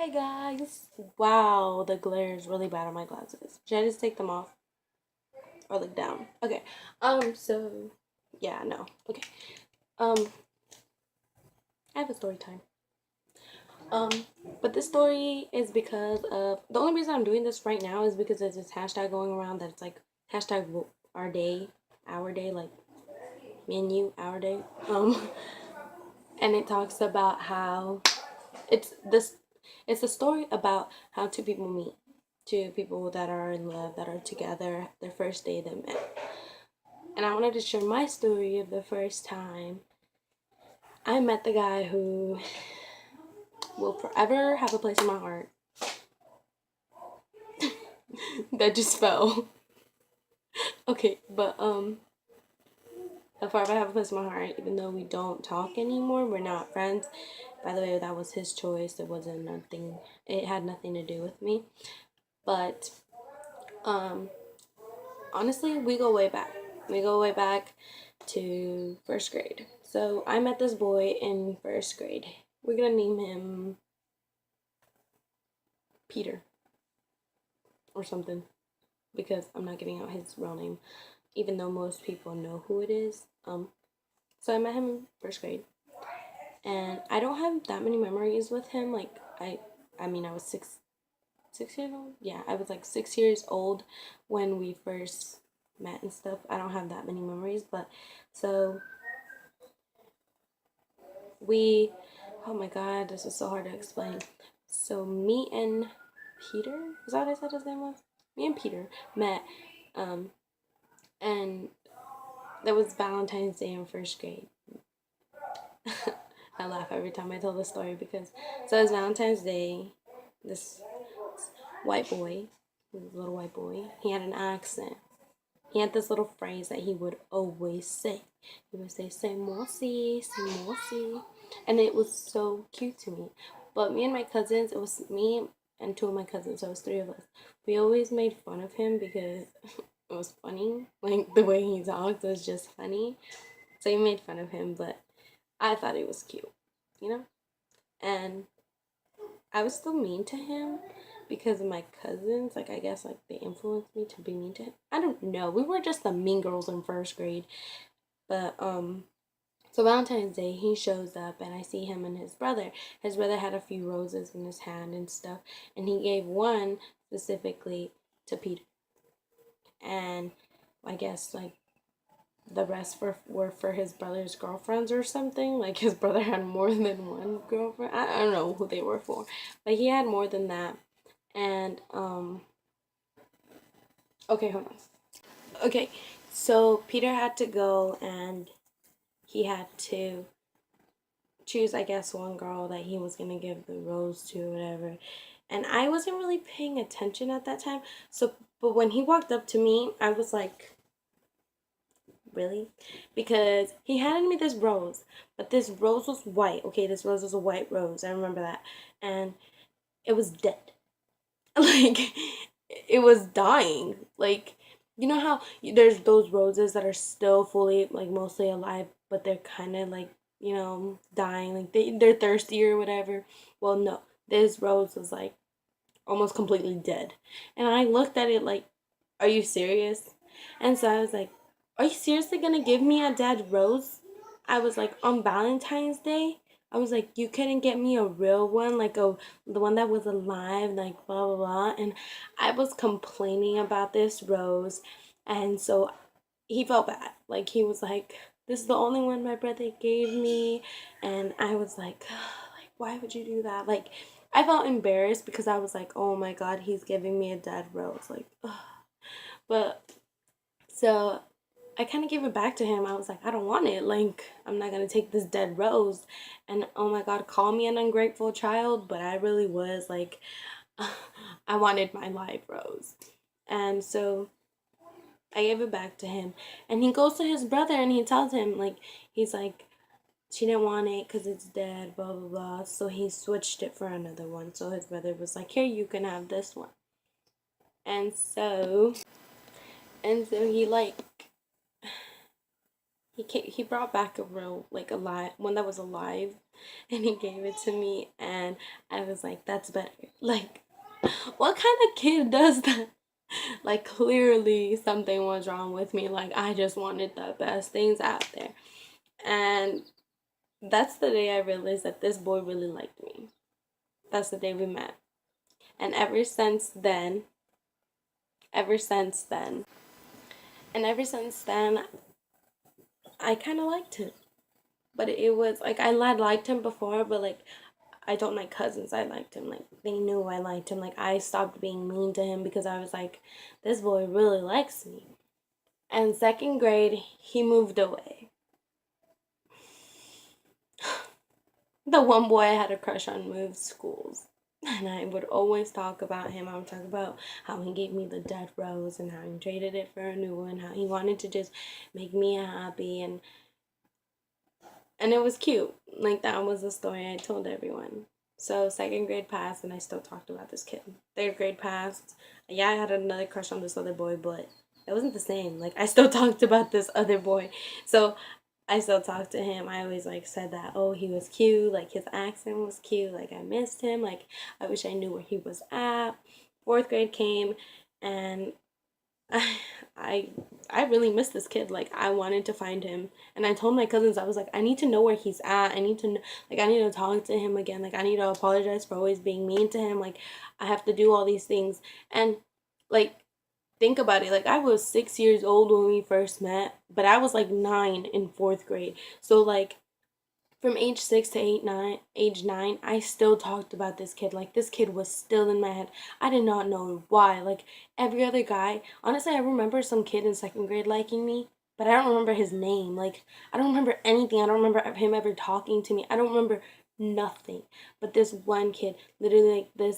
Hey guys! Wow, the glare is really bad on my glasses. Should I just take them off or look down? Okay. So yeah, no. Okay. Um, I have a story time. Um, but this story is because of the only reason I'm doing this right now is because there's this hashtag going around that's like hashtag our day, like me and you, our day. And it talks about how it's this it's a story about how two people meet, two people that are in love, that are together, their first day they met. And I wanted to share my story of the first time I met the guy who will forever have a place in my heart. That just fell. Okay, but he'll forever have a place in my heart, even though we don't talk anymore, we're not friends. By the way, that was his choice. It had nothing to do with me. But um honestly, we go way back. We go way back to first grade. So I met this boy in first grade. We're gonna name him Peter or something because I'm not giving out his real name, even though most people know who it is. So I met him in first grade, and I don't have that many memories with him. Like I mean, I was 6 years old. Yeah, I was like 6 years old when we first met and stuff. I don't have that many memories, but so we oh my god, this is so hard to explain. So me and Peter, is that what I said his name was? Me and Peter met, um, and that was Valentine's Day in first grade. I laugh every time I tell the story because so it was Valentine's Day. This white boy, this little white boy, he had an accent. He had this little phrase that he would always say. He would say, "C'est moi aussi, c'est moi aussi," and it was so cute to me. But me and my cousins, it was me and two of my cousins, so it was three of us. We always made fun of him because it was funny. Like the way he talked was just funny. So we made fun of him, but I thought it was cute, you know? And I was still mean to him because of my cousins. Like, I guess, like, they influenced me to be mean to him. I don't know. We were just the mean girls in first grade. But, so Valentine's Day, he shows up and I see him and his brother. His brother had a few roses in his hand and stuff. And he gave one specifically to Peter. And I guess, like, the rest were for his brother's girlfriends or something. Like his brother had more than one girlfriend. I don't know who they were for, but he had more than that. And okay, hold on. Okay, so Peter had to go and he had to choose, I guess, one girl that he was gonna give the rose to, or whatever. And I wasn't really paying attention at that time. So, but when he walked up to me, I was like, really? Because he handed me this rose, but this rose was white. Okay, this rose was a white rose. I remember that. And it was dead. Like, it was dying. Like, you know how there's those roses that are still fully, like, mostly alive, but they're kind of like, dying. Like, they're thirsty or whatever. Well, no. This rose was, like, almost completely dead. And I looked at it like, are you serious? And so I was like, are you seriously gonna give me a dead rose? I was like, on Valentine's Day? I was like, you couldn't get me a real one, like the one that was alive, like blah blah blah. And I was complaining about this rose, and so he felt bad. Like he was like, this is the only one my brother gave me, and I was like, like why would you do that? Like I felt embarrassed because I was like, oh my god, he's giving me a dead rose, like, ugh. But so I kind of gave it back to him. I was like, I don't want it. Like, I'm not going to take this dead rose. And oh my God, call me an ungrateful child, but I really was like, I wanted my live rose. And so I gave it back to him. And he goes to his brother and he tells him, like, he's like, she didn't want it because it's dead, blah, blah, blah. So he switched it for another one. So his brother was like, here, you can have this one. And so, and so he brought back a real, like, alive one that was alive, and he gave it to me, and I was like, that's better. Like, what kind of kid does that? Like, clearly something was wrong with me. Like, I just wanted the best things out there. And that's the day I realized that this boy really liked me. That's the day we met. And ever since then, ever since then, I kind of liked him. But it was like, I liked him before, but like, I told my cousins I liked him. Like, they knew I liked him. Like, I stopped being mean to him because I was like, this boy really likes me. And second grade, he moved away. The one boy I had a crush on moved schools. And I would always talk about him. I would talk about how he gave me the dead rose and how he traded it for a new one, how he wanted to just make me happy, and it was cute. Like, that was the story I told everyone. So second grade passed and I still talked about this kid. Third grade passed. Yeah, I had another crush on this other boy, but it wasn't the same. Like, I still talked about this other boy. So I still talked to him. I always like said that, oh, he was cute, like his accent was cute, like I missed him, like I wish I knew where he was at. Fourth grade came, and I I really missed this kid. Like, I wanted to find him, and I told my cousins, I was like, I need to know where he's at. I need to know, like, I need to talk to him again. Like, I need to apologize for always being mean to him. Like, I have to do all these things. And like, think about it. Like, I was 6 years old when we first met, but I was like 9 in fourth grade. So like, from age 6 to age 9, I still talked about this kid. Like, this kid was still in my head. I did not know why. Like, every other guy, honestly, I remember some kid in second grade liking me, but I don't remember his name. Like, I don't remember anything. I don't remember him ever talking to me. I don't remember nothing. But this one kid, literally, like,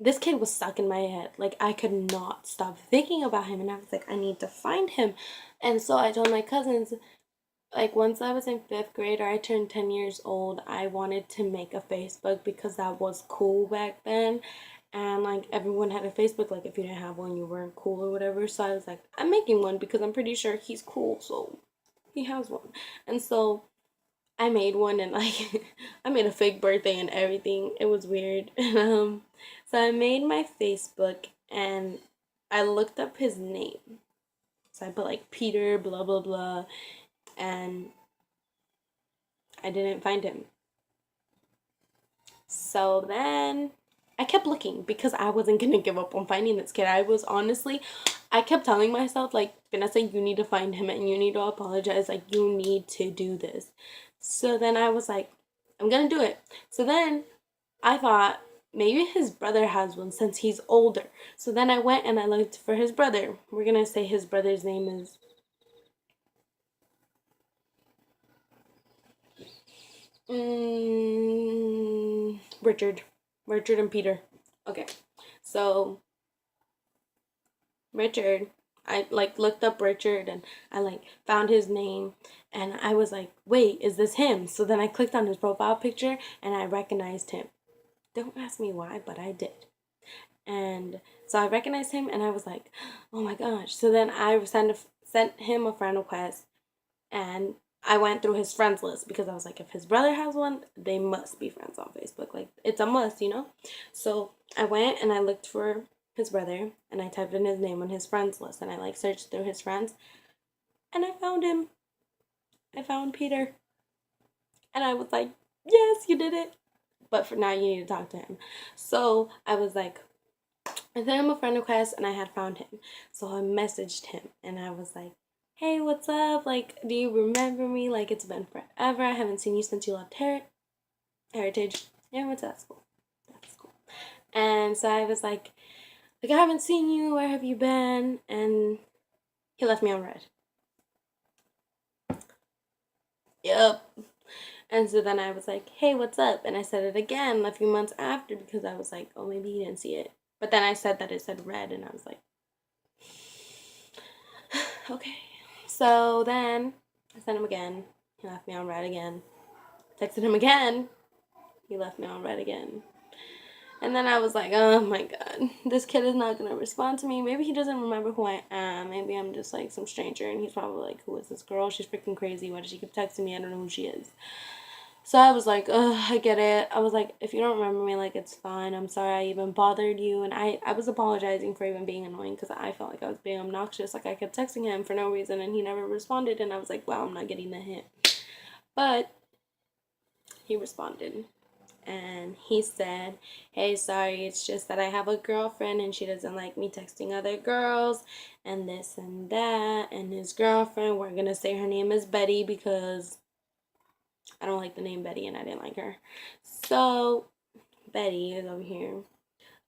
this kid was stuck in my head. Like, I could not stop thinking about him, and I was like, I need to find him. And so I told my cousins, like, once I was in fifth grade, or I turned 10 years old, I wanted to make a Facebook because that was cool back then. And like, everyone had a Facebook. Like, if you didn't have one, you weren't cool or whatever. So I was like, I'm making one because I'm pretty sure he's cool, so he has one. And so I made one, and like, I made a fake birthday and everything. It was weird. So I made my Facebook, and I looked up his name. So I put like Peter, blah blah blah, and I didn't find him. So then I kept looking because I wasn't gonna give up on finding this kid. I kept telling myself, like, Vanessa, you need to find him and you need to apologize. Like, you need to do this. So then I was like, I'm gonna do it. So then I thought maybe his brother has one since he's older. So then I went and I looked for his brother. We're gonna say his brother's name is Richard. Richard and Peter. Okay. So Richard, I like looked up Richard, and I like found his name, and I was like, wait, is this him? So then I clicked on his profile picture and I recognized him. Don't ask me why, but I did. And so I recognized him, and I was like, oh my gosh. So then I sent him a friend request, and I went through his friends list because I was like, if his brother has one, they must be friends on Facebook. Like, it's a must, you know? So I went and I looked for his brother, and I typed in his name on his friends list, and I like searched through his friends, and I found him. I found Peter. And I was like, yes, you did it. But for now, you need to talk to him. So I was like, I sent him a friend request, and I had found him. So I messaged him, and I was like, hey, what's up? Like, do you remember me? Like, it's been forever. I haven't seen you since you left Heritage. Yeah, what's that school? That's cool. And so I was like, I haven't seen you. Where have you been? And he left me on red. Yep. And so then I was like, hey, what's up? And I said it again a few months after because I was like, oh, maybe he didn't see it. But then I said that it said red, and I was like, okay. So then I sent him again. He left me on red again. Texted him again. He left me on red again. And then I was like, oh my god, this kid is not gonna respond to me. Maybe he doesn't remember who I am. Maybe I'm just like some stranger, and he's probably like, who is this girl? She's freaking crazy. Why does she keep texting me? I don't know who she is. So I was like, ugh, I get it. I was like, if you don't remember me, like, it's fine. I'm sorry I even bothered you. And I was apologizing for even being annoying because I felt like I was being obnoxious. Like, I kept texting him for no reason and he never responded. And I was like, wow, I'm not getting the hint. But he responded. And he said, hey, sorry, it's just that I have a girlfriend and she doesn't like me texting other girls and this and that. And his girlfriend, we're going to say her name is Betty because I don't like the name Betty and I didn't like her. So Betty is over here.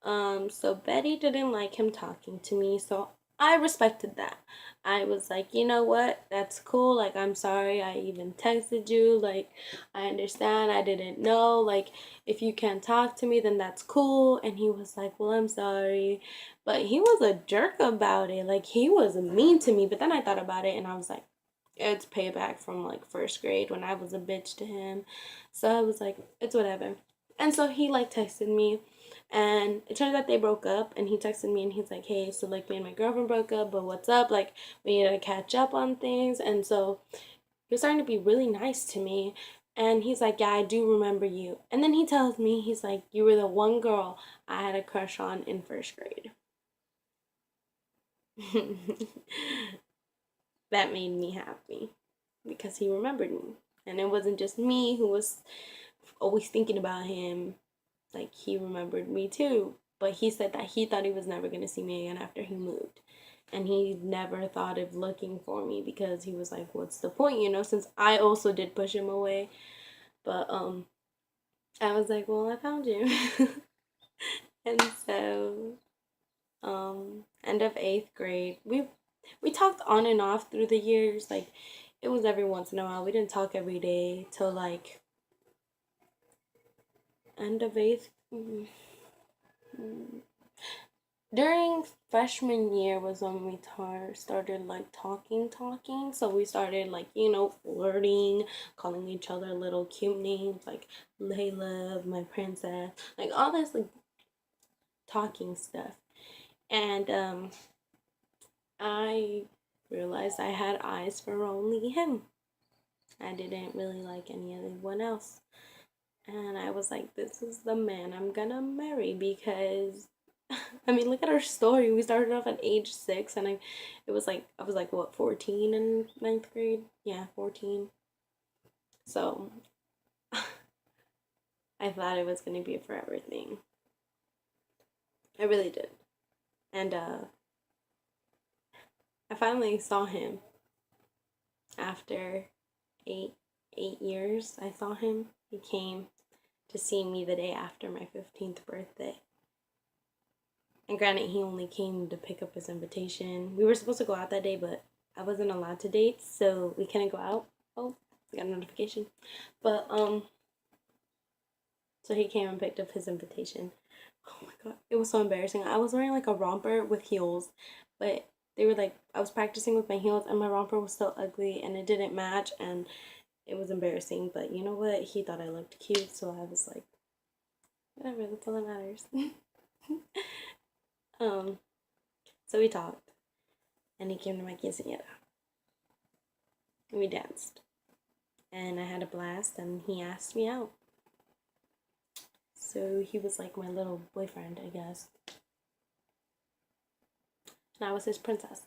So Betty didn't like him talking to me, so I respected that. I was like, you know what? That's cool. Like, I'm sorry I even texted you. Like, I understand. I didn't know. Like, if you can't talk to me, then that's cool. And he was like, well, I'm sorry. But he was a jerk about it. Like, he was mean to me. But then I thought about it and I was like, it's payback from like first grade when I was a bitch to him. So I was like, it's whatever. And so he like texted me and it turns out they broke up and he texted me and he's like, hey, so like me and my girlfriend broke up, but what's up? Like we need to catch up on things. And so he was starting to be really nice to me. And he's like, yeah, I do remember you. And then he tells me, he's like, you were the one girl I had a crush on in first grade. That made me happy because he remembered me. And it wasn't just me who was always thinking about him. Like, he remembered me too. But he said that he thought he was never going to see me again after he moved. And he never thought of looking for me because he was like, what's the point, you know, since I also did push him away. But I was like, well, I found you. And so end of 8th grade, we talked on and off through the years. Like, it was every once in a while. We didn't talk every day till like end of 8th. During freshman year was when we started like talking. So we started like, you know, flirting, calling each other little cute names like Layla, my princess, like all this like talking stuff. And I realized I had eyes for only him. I didn't really like anyone else. And I was like, this is the man I'm gonna marry because I mean, look at our story. We started off at age 6 and it was like, I was like, what, 14 in ninth grade? Yeah, 14. So I thought it was gonna be a forever thing. I really did. And I finally saw him after eight 8 years. I saw him. He came to see me the day after my 15th birthday. And granted, he only came to pick up his invitation. We were supposed to go out that day, but I wasn't allowed to date, so we couldn't go out. Oh, I got a notification. But so he came and picked up his invitation. Oh my god, it was so embarrassing. I was wearing like a romper with heels, but they were like, I was practicing with my heels and my romper was so ugly and it didn't match and it was embarrassing. But you know what? He thought I looked cute, so I was like, whatever, that's all that matters. um, so we talked and he came to my quinceañera and we danced and I had a blast and he asked me out. So he was like my little boyfriend, I guess. And I was his princess.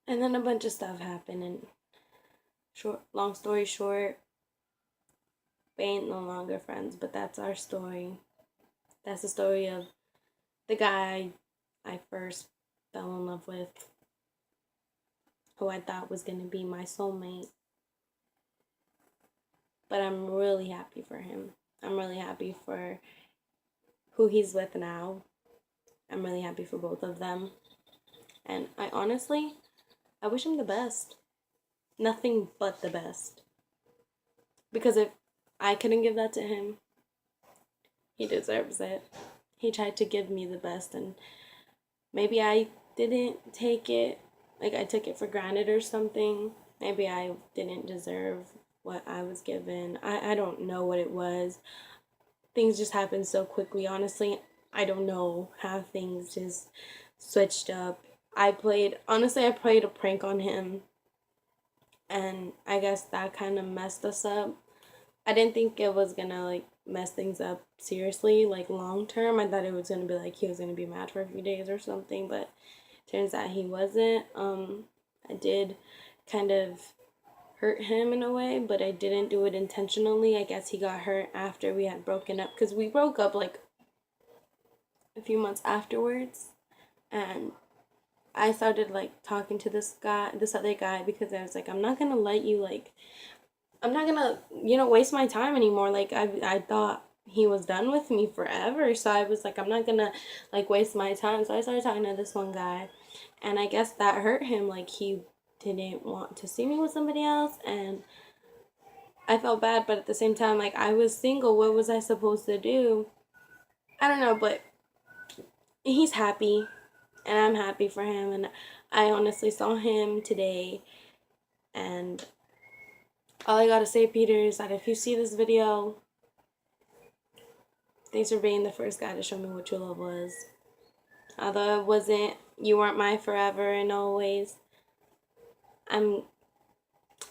And then a bunch of stuff happened and long story short, we ain't no longer friends, but that's our story. That's the story of the guy I first fell in love with, who I thought was gonna be my soulmate. But I'm really happy for him. I'm really happy for who he's with now. I'm really happy for both of them. And I wish him the best. Nothing but the best. Because if I couldn't give that to him, he deserves it. He tried to give me the best and maybe I didn't take it, like I took it for granted or something. Maybe I didn't deserve what I was given. I don't know what it was. things just happened so quickly. Honestly, I don't know how things just switched up. Honestly, I played a prank on him, and I guess that kind of messed us up. I didn't think it was gonna like mess things up seriously, like long term. I thought it was gonna be like he was gonna be mad for a few days or something, but turns out he wasn't. I did kind of hurt him in a way, but I didn't do it intentionally. I guess he got hurt after we had broken up, because we broke up like a few months afterwards, and I started like talking to this other guy, because I was like, I'm not gonna let you like, I'm not gonna, waste my time anymore. Like I thought he was done with me forever, so I was like, I'm not gonna like waste my time. So I started talking to this one guy, and I guess that hurt him. Like he didn't want to see me with somebody else, and I felt bad, but at the same time, like I was single. What was I supposed to do? I don't know, but he's happy, and I'm happy for him. And I honestly saw him today, and all I gotta say, Peter, is that if you see this video, thanks for being the first guy to show me what true love was. Although you weren't my forever and always. I'm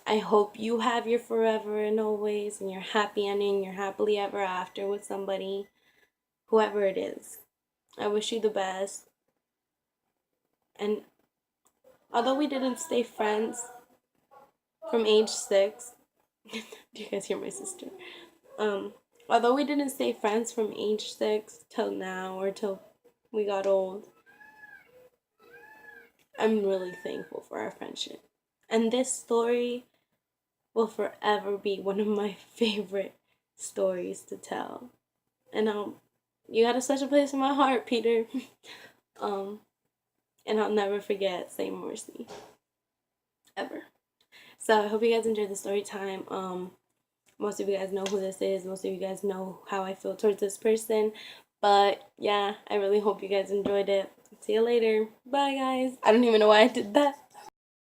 I hope you have your forever and always, and you're happy ending, you're happily ever after with somebody, whoever it is. I wish you the best. And although we didn't stay friends from age 6, do you guys hear my sister? Um, Although we didn't stay friends from age 6 till now, or till we got old, I'm really thankful for our friendship. And this story will forever be one of my favorite stories to tell. And you got a special place in my heart, Peter. um, and I'll never forget Saint Mercy, ever. So I hope you guys enjoyed the story time. Most of you guys know who this is. Most of you guys know how I feel towards this person. But yeah, I really hope you guys enjoyed it. See you later. Bye, guys. I don't even know why I did that.